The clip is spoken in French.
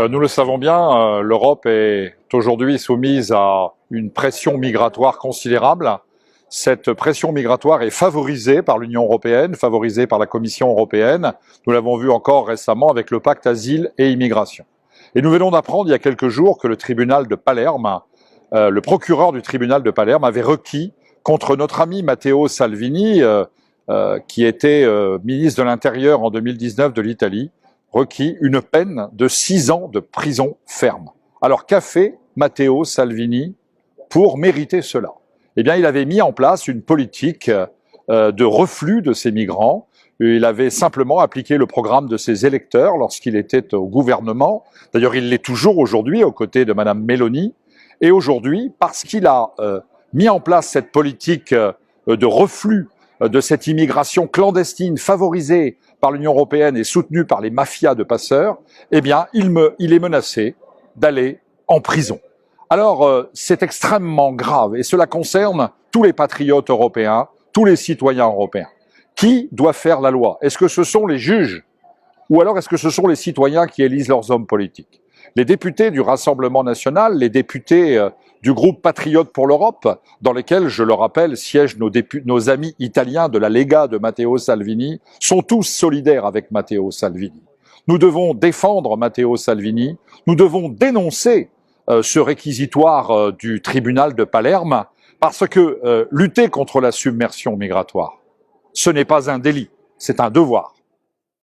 Nous le savons bien, l'Europe est aujourd'hui soumise à une pression migratoire considérable. Cette pression migratoire est favorisée par l'Union européenne, favorisée par la Commission européenne. Nous l'avons vu encore récemment avec le pacte asile et immigration. Et nous venons d'apprendre il y a quelques jours que le tribunal de Palerme, le procureur du tribunal de Palerme avait requis contre notre ami Matteo Salvini, qui était ministre de l'Intérieur en 2019 de l'Italie, requis une peine de 6 ans de prison ferme. Alors qu'a fait Matteo Salvini pour mériter cela? Eh bien, il avait mis en place une politique de reflux de ces migrants. Il avait simplement appliqué le programme de ses électeurs lorsqu'il était au gouvernement. D'ailleurs, il l'est toujours aujourd'hui aux côtés de Madame Meloni. Et aujourd'hui, parce qu'il a mis en place cette politique de reflux de cette immigration clandestine favorisée par l'Union européenne et soutenue par les mafias de passeurs, eh bien, il est menacé d'aller en prison. Alors, c'est extrêmement grave et cela concerne tous les patriotes européens, tous les citoyens européens. Qui doit faire la loi? Est-ce que ce sont les juges ou alors est-ce que ce sont les citoyens qui élisent leurs hommes politiques? Les députés du Rassemblement national, les députés du groupe Patriotes pour l'Europe, dans lesquels, je le rappelle, siègent nos amis italiens de la Lega de Matteo Salvini, sont tous solidaires avec Matteo Salvini. Nous devons défendre Matteo Salvini, nous devons dénoncer ce réquisitoire du tribunal de Palerme, parce que lutter contre la submersion migratoire, ce n'est pas un délit, c'est un devoir.